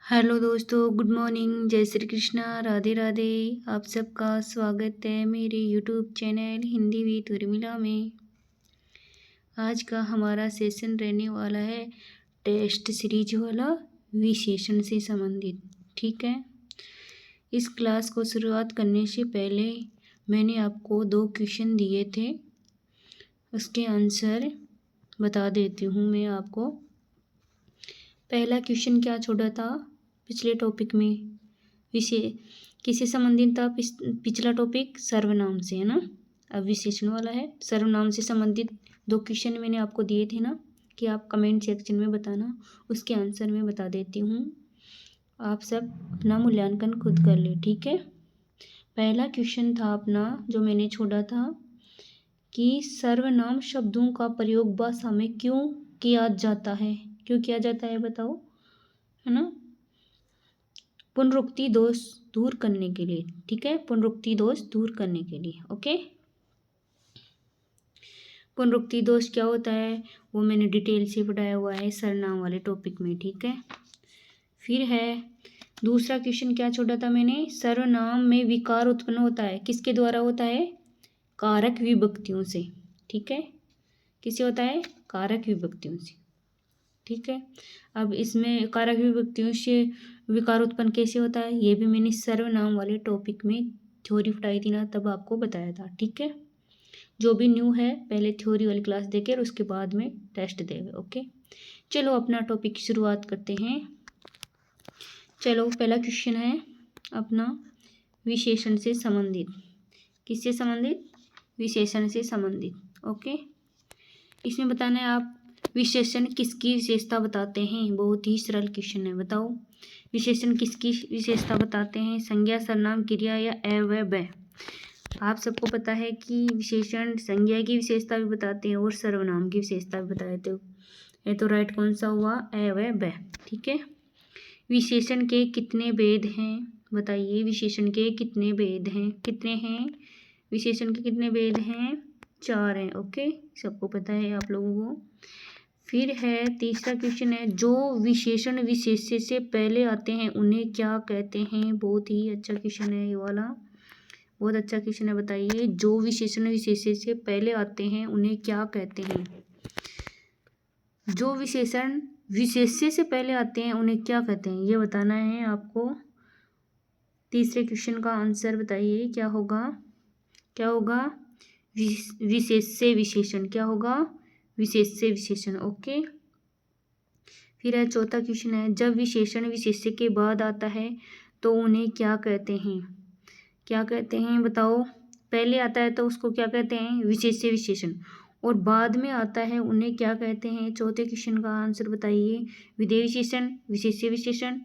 Hello दोस्तों, good morning, जय श्री कृष्णा, राधे राधे। आप सबका स्वागत है मेरे YouTube channel Hindi with Urmila में। आज का हमारा सेशन रहने वाला है टेस्ट सीरीज वाला, विशेषण से संबंधित। ठीक है, इस क्लास को शुरुआत करने से पहले मैंने आपको 2 क्वेश्चन दिए थे, उसके आंसर बता देती हूँ मैं आपको। पहला क्वेश्चन क्या छोड़ा था पिछले टॉपिक में, विशेष किससे संबंधित था? पिछला टॉपिक सर्वनाम से है ना। अब विशेषण वाला है, सर्वनाम से संबंधित 2 क्वेश्चन मैंने आपको दिए थे ना, कि आप कमेंट सेक्शन में बताना, उसके आंसर मैं बता देती हूँ। आप सब अपना मूल्यांकन खुद कर ले, ठीक है। पहला क्वेश्चन था अपना जो मैंने छोड़ा था कि सर्वनाम शब्दों का प्रयोग भाषा में क्यों किया जाता है? क्यों किया जाता है बताओ, है ना। पुनरुक्ति दोष दूर करने के लिए, ठीक है, पुनरुक्ति दोष दूर करने के लिए। ओके, पुनरुक्ति दोष क्या होता है वो मैंने डिटेल से पढ़ाया हुआ है सर्वनाम वाले टॉपिक में, ठीक है। फिर है दूसरा क्वेश्चन क्या छोड़ा था मैंने, सर्वनाम में विकार उत्पन्न होता है, किसके द्वारा होता है? कारक विभक्तियों से, ठीक है। किससे होता है? कारक विभक्तियों से, ठीक है। अब इसमें कारक विभक्तियों से विकार उत्पन्न कैसे होता है, ये भी मैंने सर्वनाम वाले टॉपिक में थ्योरी पढ़ाई थी ना, तब आपको बताया था, ठीक है। जो भी न्यू है पहले थ्योरी वाली क्लास देकर उसके बाद में टेस्ट देंगे। ओके, चलो अपना टॉपिक की शुरुआत करते हैं। चलो पहला क्वेश्चन है अपना विशेषण से संबंधित। किससे संबंधित? विशेषण से संबंधित। ओके, इसमें बताना है आप विशेषण किसकी विशेषता बताते हैं। बहुत ही सरल क्वेश्चन है, बताओ विशेषण किसकी विशेषता बताते हैं? संज्ञा, सर्वनाम, क्रिया या अव्यय? आप सबको पता है कि विशेषण संज्ञा की विशेषता भी बताते हैं और सर्वनाम की विशेषता भी बताते हो। ये तो राइट कौन सा हुआ? अव्यय, ठीक है। विशेषण के कितने भेद हैं बताइए? विशेषण के कितने भेद हैं? कितने हैं विशेषण के? कितने भेद हैं? 4 हैं। ओके, सबको पता है आप लोगों को। फिर है तीसरा क्वेश्चन है, जो विशेषण विशेष्य से पहले आते हैं उन्हें क्या कहते हैं? बहुत ही अच्छा क्वेश्चन है ये वाला, बहुत अच्छा क्वेश्चन है। बताइए, जो विशेषण विशेष्य से पहले आते हैं उन्हें क्या कहते हैं? जो विशेषण विशेष्य से पहले आते हैं उन्हें क्या कहते हैं, ये बताना है आपको। तीसरे क्वेश्चन का आंसर बताइए, क्या होगा? क्या होगा? विशेष्य विशेषण। क्या होगा? विशेष्य विशेषण। ओके, फिर है चौथा क्वेश्चन है, जब विशेषण विशेष्य के बाद आता है तो उन्हें क्या कहते हैं? क्या कहते हैं बताओ? पहले आता है तो उसको क्या कहते हैं? विशेष्य विशेषण, और बाद में आता है उन्हें क्या कहते हैं? चौथे क्वेश्चन का आंसर बताइए। विधेय विशेषण, विशेष्य विशेषण,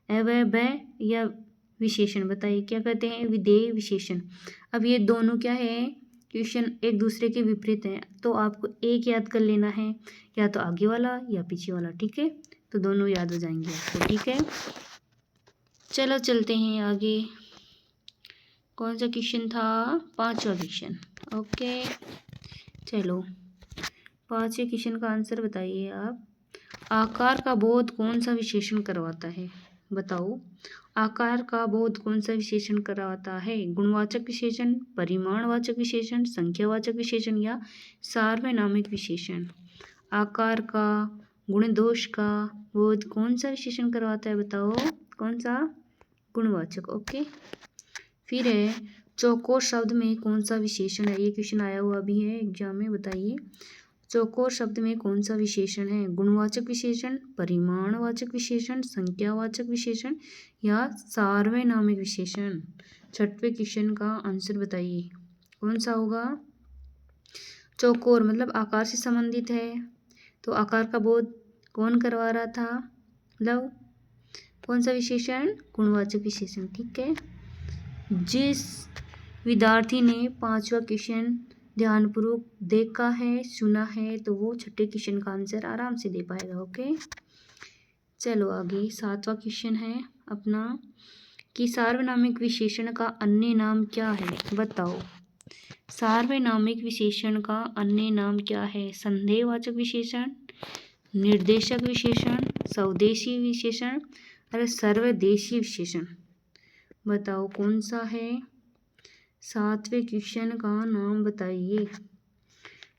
अव्यय या विशेषण? बताइए क्या कहते हैं? विधेय विशेषण। अब ये दोनों क्या है? क्वेश्चन एक दूसरे के विपरीत हैं, तो आपको एक याद कर लेना है, या तो आगे वाला या पीछे वाला, ठीक है। तो दोनों याद हो जाएंगे आपको, ठीक है। चलो चलते हैं आगे। कौन सा क्वेश्चन था? 5वां क्वेश्चन। ओके, चलो 5वें क्वेश्चन का आंसर बताइए आप। आकार का बोध कौन सा विशेषण करवाता है? बताओ, आकार का बोध कौन सा विशेषण करवाता है? गुणवाचक विशेषण, परिमाणवाचक विशेषण, संख्यावाचक विशेषण या सार्वनामिक विशेषण? आकार का, गुण दोष का बोध कौन सा विशेषण करवाता है? बताओ कौन सा? गुणवाचक। ओके, फिर है चौकोर शब्द में कौन सा विशेषण है? ये क्वेश्चन आया हुआ भी है एग्जाम में, बताइए चौकोर शब्द में कौन सा विशेषण है? गुणवाचक विशेषण, परिमाणवाचक विशेषण, संख्यावाचक विशेषण या सार्वनामिक विशेषण? 6वें क्वेश्चन का आंसर बताइए, कौन सा होगा? चौकोर मतलब आकार से संबंधित है, तो आकार का बोध कौन करवा रहा था? मतलब कौन सा विशेषण? गुणवाचक विशेषण, ठीक है। जिस विद्यार्थी ने 5वां क्वेश्चन ध्यानपूर्वक देखा है, सुना है, तो वो 6ठे क्वेश्चन का आंसर आराम से दे पाएगा। ओके, चलो आगे 7वां क्वेश्चन है अपना, कि सार्वनामिक विशेषण का अन्य नाम क्या है? बताओ, सार्वनामिक विशेषण का अन्य नाम क्या है? संदेहवाचक विशेषण, निर्देशक विशेषण, स्वदेशी विशेषण, अरे सर्वदेशीय विशेषण बताओ कौन सा है। 7वें क्वेश्चन का नाम बताइए।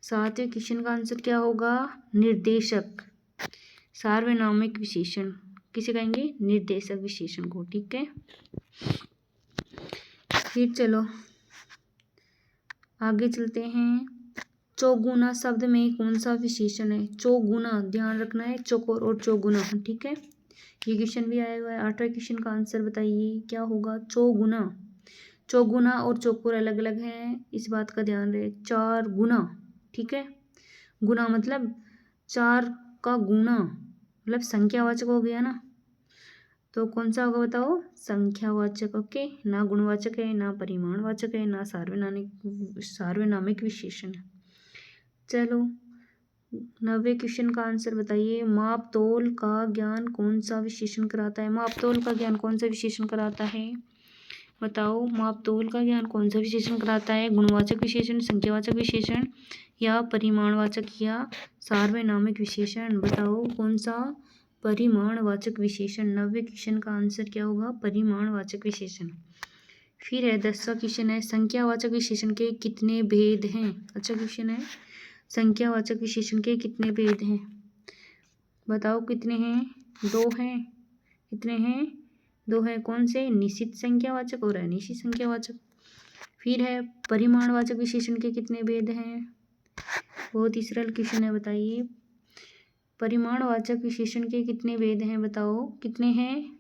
7वें क्वेश्चन का आंसर क्या होगा? निर्देशक। सार्वनामिक विशेषण किसे कहेंगे? निर्देशक विशेषण को। ठीक है, फिर चलो आगे चलते हैं। चौगुना शब्द में कौन सा विशेषण है? चौगुना, ध्यान रखना है, चौकोर और चौगुना। ठीक है, ये क्वेश्चन भी आया हुआ है। 8वें क्वेश्चन का आंसर बताइए क्या होगा? चौगुना। चौगुना और चौकोर अलग अलग हैं, इस बात का ध्यान रहे। 4 गुना। ठीक है, गुना मतलब 4 का गुना, मतलब संख्यावाचक हो गया ना, तो कौन सा होगा बताओ? संख्यावाचक। ओके, ना गुणवाचक है, ना परिमाणवाचक है, ना सार्वनामिक विशेषण है। चलो 9वें क्वेश्चन का आंसर बताइए। माप तोल का ज्ञान कौन सा विशेषण कराता है? माप तोल का ज्ञान कौन सा विशेषण कराता है? बताओ, माप तोल का ज्ञान कौन सा विशेषण कराता है? गुणवाचक विशेषण, संख्यावाचक विशेषण या परिमाणवाचक या सार्वनामिक विशेषण? बताओ कौन सा? परिमाणवाचक विशेषण। 9वें क्वेश्चन का आंसर क्या होगा? परिमाणवाचक विशेषण। फिर है 10वां क्वेश्चन है, संख्यावाचक विशेषण के कितने भेद हैं? अच्छा क्वेश्चन है, संख्यावाचक विशेषण के कितने भेद हैं? बताओ कितने हैं? 2 हैं। कितने हैं? 2 हैं। कौन से? निश्चित संख्यावाचक और अनिश्चित संख्यावाचक। फिर है परिमाणवाचक विशेषण के कितने भेद हैं? बहुत ही सरल क्वेश्चन है, बताइए। परिमाणवाचक विशेषण के कितने भेद हैं? बताओ कितने हैं?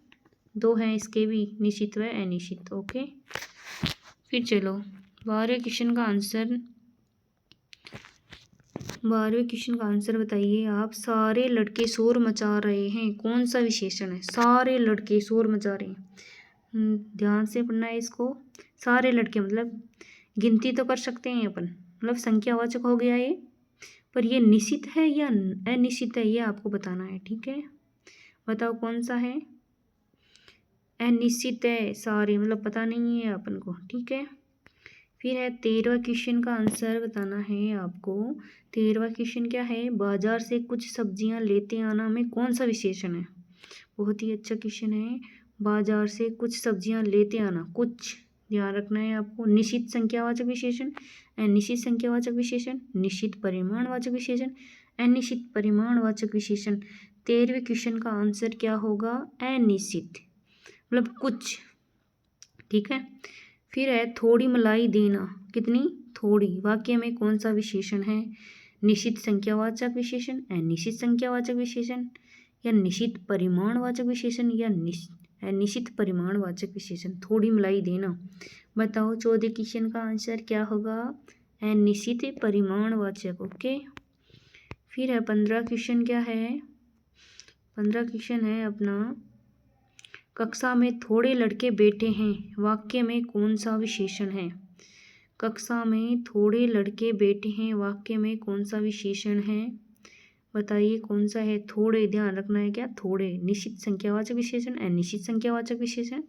2 हैं, इसके भी, निश्चित व अनिश्चित। ओके, फिर चलो 12वें क्वेश्चन का आंसर बताइए आप। सारे लड़के शोर मचा रहे हैं, कौन सा विशेषण है? सारे लड़के शोर मचा रहे हैं, ध्यान से पढ़ना है इसको। सारे लड़के मतलब गिनती तो कर सकते हैं अपन, मतलब संख्यावाचक हो गया ये, पर ये निश्चित है या अनिश्चित है, ये आपको बताना है। ठीक है, बताओ कौन सा है? अनिश्चित है सारे, मतलब पता नहीं है अपन को। ठीक है, फिर है 13वां क्वेश्चन का आंसर बताना है आपको। 13वां क्वेश्चन क्या है? बाजार से कुछ सब्जियां लेते आना में कौन सा विशेषण है? बहुत ही अच्छा क्वेश्चन है। बाजार से कुछ सब्जियां लेते आना, कुछ ध्यान रखना है आपको। निश्चित संख्यावाचक विशेषण, अनिश्चित संख्यावाचक विशेषण, निश्चित परिमाणवाचक विशेषण, अनिश्चित परिमाणवाचक विशेषण। 13वें क्वेश्चन का आंसर क्या होगा? अनिश्चित, मतलब कुछ। ठीक है, फिर है थोड़ी मलाई देना, कितनी? थोड़ी। वाक्य में कौन सा विशेषण है? निश्चित संख्यावाचक विशेषण, अनिश्चित संख्यावाचक विशेषण या निश्चित परिमाणवाचक विशेषण या अनिश्चित परिमाणवाचक विशेषण। थोड़ी मलाई देना। बताओ 14 क्वेश्चन का आंसर क्या होगा? अनिश्चित परिमाणवाचक। ओके, फिर है 15 क्वेश्चन क्या है? 15 क्वेश्चन है अपना, कक्षा में थोड़े लड़के बैठे हैं, वाक्य में कौन सा विशेषण है? कक्षा में थोड़े लड़के बैठे हैं, वाक्य में कौन सा विशेषण है? बताइए कौन सा है? थोड़े, ध्यान रखना है क्या? थोड़े। निश्चित संख्यावाचक विशेषण, अनिश्चित संख्यावाचक विशेषण,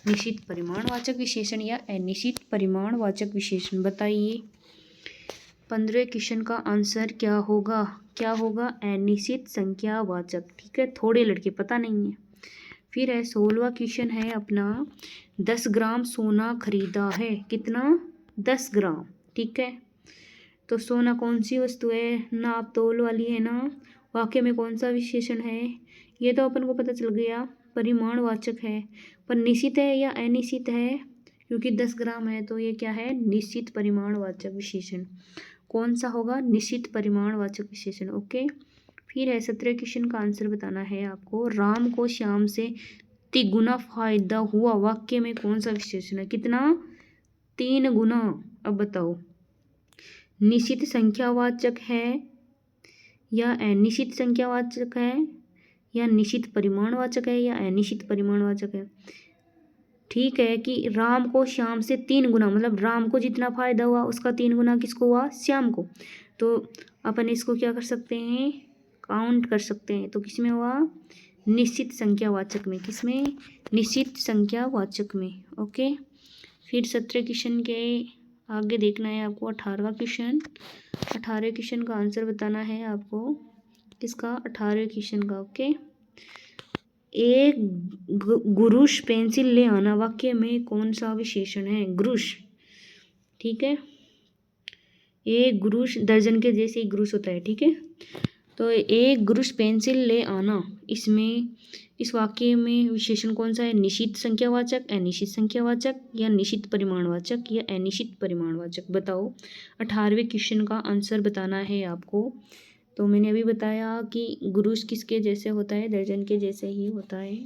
निश्चित परिमाणवाचक विशेषण या अनिश्चित परिमाणवाचक विशेषण। बताइए 15वें क्वेश्चन का आंसर क्या होगा? क्या होगा? अनिश्चित संख्यावाचक। ठीक है, थोड़े लड़के, पता नहीं है। फिर है 16वां क्वेश्चन है अपना, 10 ग्राम सोना खरीदा है, कितना? 10 ग्राम। ठीक है, तो सोना कौन सी वस्तु है? नाप तोल वाली है ना। वाक्य में कौन सा विशेषण है? ये तो अपन को पता चल गया, परिमाणवाचक है, पर निश्चित है या अनिश्चित है? क्योंकि 10 ग्राम है तो ये क्या है? निश्चित परिमाणवाचक विशेषण। कौन सा होगा? निश्चित परिमाणवाचक विशेषण। ओके, फिर है 17 क्वेश्चन का आंसर बताना है आपको। राम को श्याम से तिगुना फायदा हुआ, वाक्य में कौन सा विशेषण है? कितना? 3 गुना। अब बताओ, निश्चित संख्यावाचक है या अनिश्चित संख्यावाचक है या निश्चित परिमाणवाचक है या अनिश्चित परिमाणवाचक है? ठीक है कि राम को श्याम से 3 गुना, मतलब राम को जितना फायदा हुआ उसका 3 गुना किसको हुआ? श्याम को। तो अपन इसको क्या कर सकते हैं? काउंट कर सकते हैं। तो किस में हुआ? निश्चित संख्यावाचक में। किस में? निश्चित संख्यावाचक में। ओके, फिर 17 क्वेश्चन के आगे देखना है आपको 18वां क्वेश्चन। 18वें क्वेश्चन का आंसर बताना है आपको। किसका? 18वें क्वेश्चन का। ओके, एक गुरुश पेंसिल ले आना वाक्य में कौन सा विशेषण है? गुरुश, ठीक है। एक गुरुश दर्जन के जैसे ही गुरुश होता है, ठीक है। तो एक गुरुश पेंसिल ले आना, इसमें इस वाक्य में विशेषण कौन सा है? निश्चित संख्यावाचक, अनिश्चित संख्यावाचक या निश्चित परिमाणवाचक या अनिश्चित परिमाणवाचक? बताओ। 18वें क्वेश्चन का आंसर बताना है आपको। तो मैंने अभी बताया कि गुरुश किसके जैसे होता है? दर्जन के जैसे ही होता है।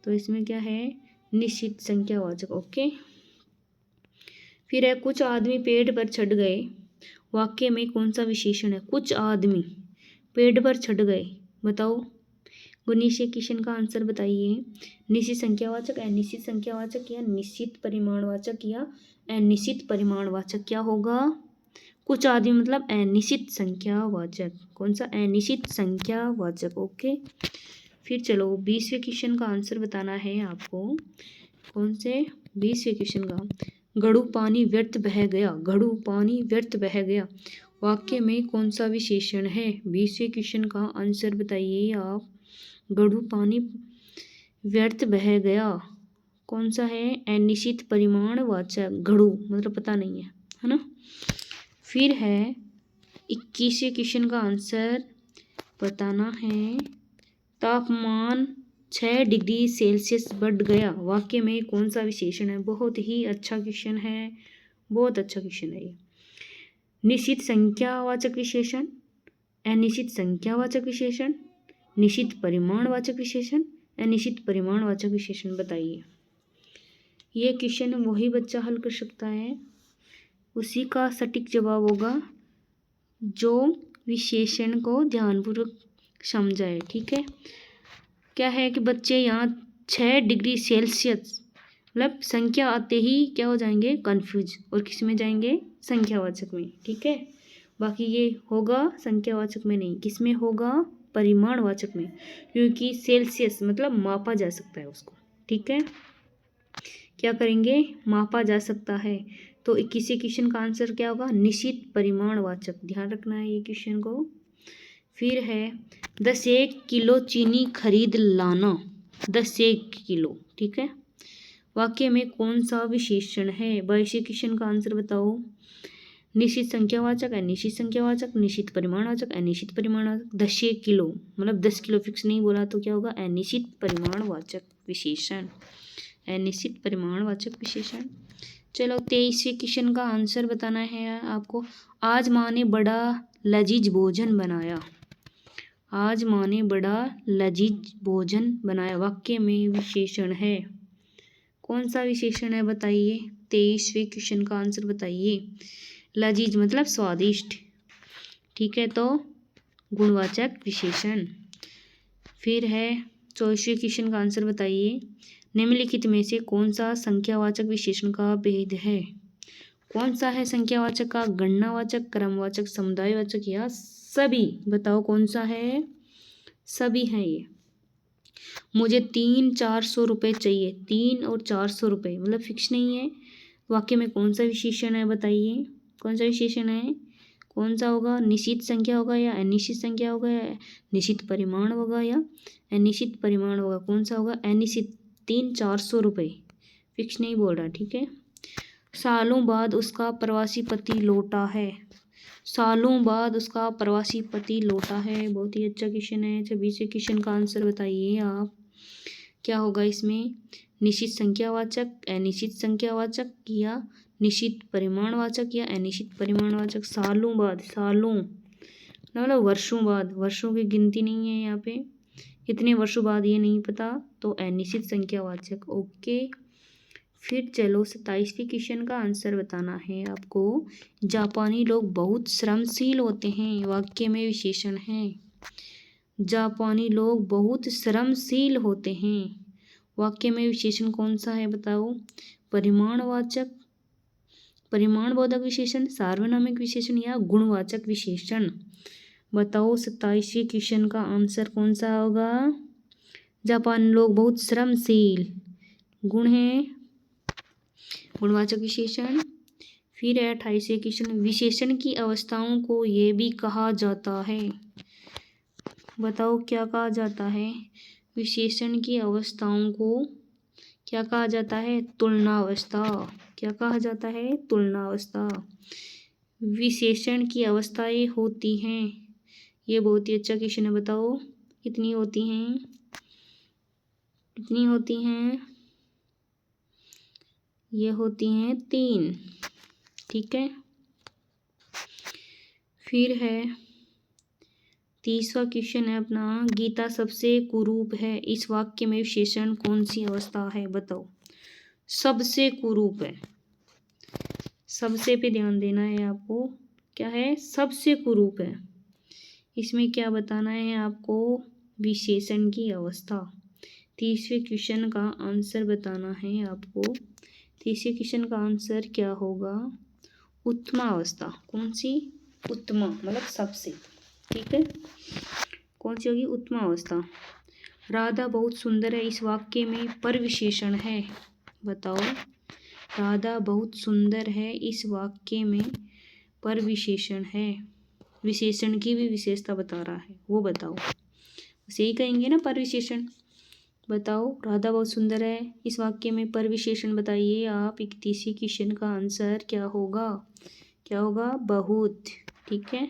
तो इसमें क्या है? निश्चित संख्यावाचक। ओके। फिर है कुछ आदमी पेड़ पर चढ़ गए, वाक्य में कौन सा विशेषण है? कुछ आदमी पेड़ पर चढ़ गए, बताओ। 19वें क्वेश्चन का आंसर बताइए। निश्चित संख्यावाचक, अनिश्चित संख्यावाचक या निश्चित परिमाणवाचक या अनिश्चित परिमाणवाचक? क्या होगा? कुछ आदमी मतलब अनिश्चित संख्यावाचक। कौन सा? अनिश्चित संख्यावाचक। ओके। फिर चलो 20वें क्वेश्चन का आंसर बताना है आपको। कौन से? 20वें क्वेश्चन का। घड़ू पानी व्यर्थ बह गया, घड़ू पानी व्यर्थ बह गया, वाक्य में कौन सा विशेषण है? 20वें क्वेश्चन का आंसर बताइए आप। घड़ू पानी व्यर्थ बह गया, कौन सा है? अनिश्चित परिमाणवाचक। घड़ू मतलब पता नहीं है ना। फिर है 21वें क्वेश्चन का आंसर बताना है। तापमान 6 डिग्री सेल्सियस बढ़ गया, वाक्य में कौन सा विशेषण है? बहुत ही अच्छा क्वेश्चन है, बहुत अच्छा क्वेश्चन है ये। निश्चित संख्यावाचक विशेषण, अनिश्चित संख्यावाचक विशेषण, निश्चित परिमाणवाचक विशेषण, अनिश्चित परिमाणवाचक विशेषण? बताइए। ये क्वेश्चन वही बच्चा हल कर सकता है, उसी का सटीक जवाब होगा जो विशेषण को ध्यानपूर्वक समझाए, ठीक है। क्या है कि बच्चे यहाँ 6 डिग्री सेल्सियस मतलब संख्या आते ही क्या हो जाएंगे? कन्फ्यूज, और किस में जाएंगे? संख्यावाचक में, ठीक है। बाकी ये होगा संख्यावाचक में नहीं, किस में होगा? परिमाणवाचक में, क्योंकि सेल्सियस मतलब मापा जा सकता है उसको, ठीक है। क्या करेंगे? मापा जा सकता है। तो 21वें क्वेश्चन का आंसर क्या होगा? निश्चित परिमाणवाचक। ध्यान रखना है ये क्वेश्चन को। फिर है 10 किलो चीनी खरीद लाना, 10 किलो, ठीक है, वाक्य में कौन सा विशेषण है? 22वें क्वेश्चन का आंसर बताओ। निश्चित संख्यावाचक, अनिश्चित संख्यावाचक, निश्चित परिमाणवाचक, अनिश्चित परिमाणवाचक। 10 किलो मतलब 10 किलो फिक्स नहीं बोला तो क्या होगा? अनिश्चित परिमाणवाचक विशेषण, अनिश्चित परिमाणवाचक विशेषण। चलो 23वें क्वेश्चन का आंसर बताना है आपको। आज माँ ने बड़ा लजीज भोजन बनाया, आज माँ ने बड़ा लजीज भोजन बनाया, वाक्य में विशेषण है, कौन सा विशेषण है? बताइए। 23वें क्वेश्चन का आंसर बताइए। लजीज मतलब स्वादिष्ट, ठीक है, तो गुणवाचक विशेषण। फिर है 24वें क्वेश्चन का आंसर बताइए। निम्नलिखित में से कौन सा संख्यावाचक विशेषण का भेद है? कौन सा है संख्यावाचक का? गणनावाचक, क्रमवाचक, समुदायवाचक या सभी? बताओ कौन सा है? सभी हैं ये। मुझे 300-400 रुपये चाहिए, 3 और 400 रुपये मतलब फिक्स नहीं है, वाक्य में कौन सा विशेषण है? बताइए कौन सा विशेषण है? कौन सा होगा? निश्चित संख्या होगा या अनिश्चित संख्या होगा या निश्चित परिमाण होगा या अनिश्चित परिमाण होगा? कौन सा होगा? अनिश्चित। 300-400 रुपये फिक्स नहीं बोल रहा, ठीक है। सालों बाद उसका प्रवासी पति लौटा है, सालों बाद उसका प्रवासी पति लौटा है, बहुत ही अच्छा क्वेश्चन है। 26वें क्वेश्चन का आंसर बताइए आप। क्या होगा इसमें? निश्चित संख्यावाचक, अनिश्चित संख्यावाचक या निश्चित परिमाणवाचक या अनिश्चित परिमाणवाचक? सालों बाद, सालों मतलब वर्षों बाद, वर्षों की गिनती नहीं है यहाँ पे, कितने वर्षों बाद ये नहीं पता, तो अनिश्चित संख्यावाचक। ओके। फिर चलो 27वें क्वेश्चन का आंसर बताना है आपको। जापानी लोग बहुत श्रमशील होते हैं, वाक्य में विशेषण है। जापानी लोग बहुत श्रमशील होते हैं, वाक्य में विशेषण कौन सा है? बताओ। परिमाणवाचक, परिमाणबोधक विशेषण, सार्वनामिक विशेषण या गुणवाचक विशेषण? बताओ 27वें क्वेश्चन का आंसर कौन सा होगा? जापान लोग बहुत श्रमशील, गुण है, गुणवाचक विशेषण। फिर है 28वें क्वेश्चन। विशेषण की अवस्थाओं को ये भी कहा जाता है, बताओ क्या कहा जाता है? विशेषण की अवस्थाओं को क्या कहा जाता है? तुलनावस्था। क्या कहा जाता है? तुलनावस्था। विशेषण की अवस्थाएं होती हैं, ये बहुत ही अच्छा क्वेश्चन है, बताओ कितनी होती हैं? कितनी होती हैं? ये होती हैं 3। ठीक है, फिर है 30वां क्वेश्चन है अपना, गीता सबसे कुरूप है, इस वाक्य में विशेषण कौन सी अवस्था है? बताओ। सबसे कुरूप है, सबसे पे ध्यान देना है आपको। क्या है? सबसे कुरूप है। इसमें क्या बताना है आपको? विशेषण की अवस्था। 30वें क्वेश्चन का आंसर बताना है आपको। 30वें क्वेश्चन का आंसर क्या होगा? उत्तमा अवस्था। कौन सी? उत्तमा मतलब सबसे। ठीक है, कौन सी होगी? उत्तमा अवस्था। राधा बहुत सुंदर है, इस वाक्य में पर विशेषण है, बताओ। राधा बहुत सुंदर है, इस वाक्य में पर विशेषण है। विशेषण की भी विशेषता बता रहा है, वो बताओ। उसे ही कहेंगे ना पर विशेषण। बताओ, राधा बहुत सुंदर है, इस वाक्य में पर विशेषण बताइए आप। 31वें क्वेश्चन का आंसर क्या होगा? क्या होगा? बहुत। ठीक है,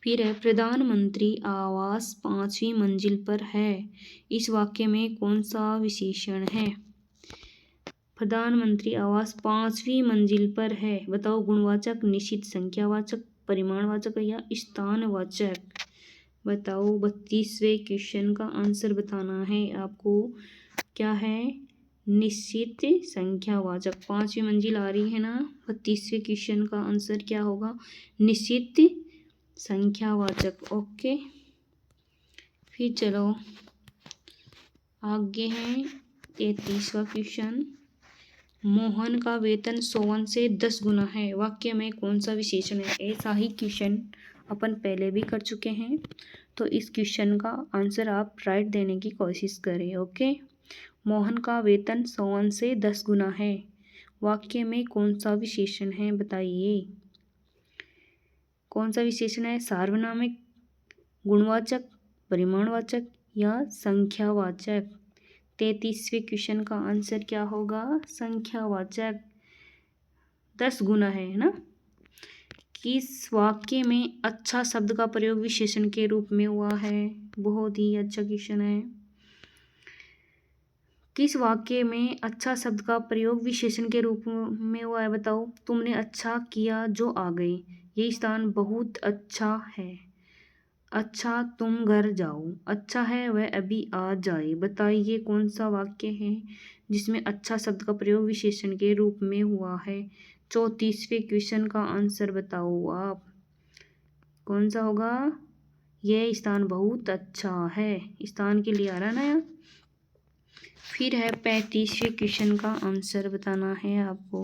फिर है प्रधानमंत्री आवास 5वीं मंजिल पर है, इस वाक्य में कौन सा विशेषण है? प्रधानमंत्री आवास 5वीं मंजिल पर है, बताओ। गुणवाचक, निश्चित, संख्यावाचक, परिमाणवाचक या स्थानवाचक? बताओ। 32वें क्वेश्चन का आंसर बताना है आपको। क्या है? निश्चित संख्यावाचक। 5वीं मंजिल आ रही है ना, 32वें क्वेश्चन का आंसर क्या होगा? निश्चित संख्यावाचक। ओके, फिर चलो आगे है 33वां क्वेश्चन। मोहन का वेतन सोवन से 10 गुना है, वाक्य में कौन सा विशेषण है? ऐसा ही क्वेश्चन अपन पहले भी कर चुके हैं, तो इस क्वेश्चन का आंसर आप राइट देने की कोशिश करें। ओके, मोहन का वेतन सोवन से 10 गुना है, वाक्य में कौन सा विशेषण है? बताइए। कौन सा विशेषण है? सार्वनामिक, गुणवाचक, परिमाणवाचक या संख्यावाचक? 33वें क्वेश्चन का आंसर क्या होगा? संख्यावाचक। 10 गुना है ना। किस वाक्य में अच्छा शब्द का प्रयोग विशेषण के रूप में हुआ है? बहुत ही अच्छा क्वेश्चन है। किस वाक्य में अच्छा शब्द का प्रयोग विशेषण के रूप में हुआ है? बताओ। तुमने अच्छा किया जो आ गए, ये स्थान बहुत अच्छा है। अच्छा, तुम घर जाओ, अच्छा है वह अभी आ जाए। बताइए कौन सा वाक्य है जिसमें अच्छा शब्द का प्रयोग विशेषण के रूप में हुआ है? 34वें क्वेश्चन का आंसर बताओ आप। कौन सा होगा? यह स्थान बहुत अच्छा है, स्थान के लिए आ रहा ना। फिर है 35वें क्वेश्चन का आंसर बताना है आपको।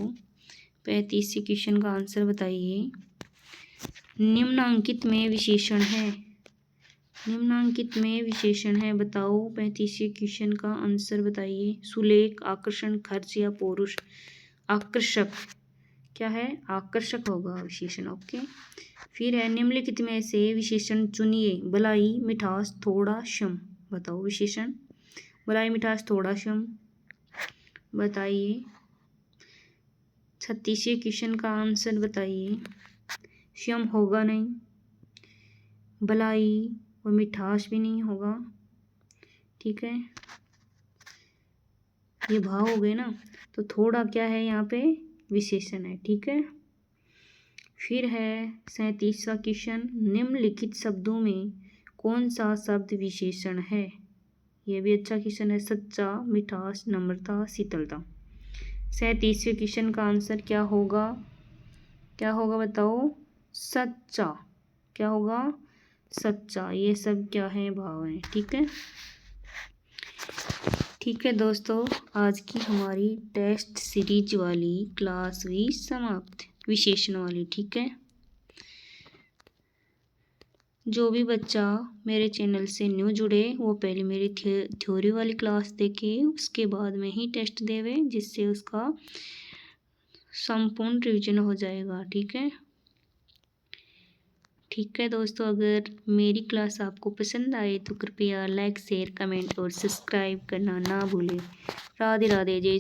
35वें क्वेश्चन का आंसर बताइए। निम्नांकित में विशेषण है, निम्नांकित में विशेषण है, बताओ। 35वें क्वेश्चन का आंसर बताइए। सुलेख, आकर्षण, खर्च या पौरुष? आकर्षक। क्या है? आकर्षक होगा विशेषण। ओके, फिर है निम्नलिखित में से विशेषण चुनिए। बलाई, मिठास, थोड़ा, शम। बताओ विशेषण। बलाई, मिठास, थोड़ा, शम। बताइए। 36वें क्वेश्चन का आंसर बताइए। शम होगा नहीं, बलाई और मिठास भी नहीं होगा। ठीक है, ये भाव हो गए ना, तो थोड़ा क्या है यहाँ पे? विशेषण है। ठीक है, फिर है 37वां क्वेश्चन। निम्नलिखित शब्दों में कौन सा शब्द विशेषण है? ये भी अच्छा क्वेश्चन है। सच्चा, मिठास, नम्रता, शीतलता। 37वें क्वेश्चन का आंसर क्या होगा? क्या होगा बताओ? सच्चा। क्या होगा? सच्चा। ये सब क्या है? भाव है। ठीक है, ठीक है दोस्तों, आज की हमारी टेस्ट सीरीज वाली क्लास हुई समाप्त, विशेषण वाली। ठीक है, जो भी बच्चा मेरे चैनल से न्यू जुड़े वो पहले मेरी थ्योरी वाली क्लास देखे, उसके बाद में ही टेस्ट देवे, जिससे उसका संपूर्ण रिवीजन हो जाएगा। ठीक है, ठीक है दोस्तों, अगर मेरी क्लास आपको पसंद आए तो कृपया लाइक शेयर कमेंट और सब्सक्राइब करना ना भूलें। राधे राधे, जय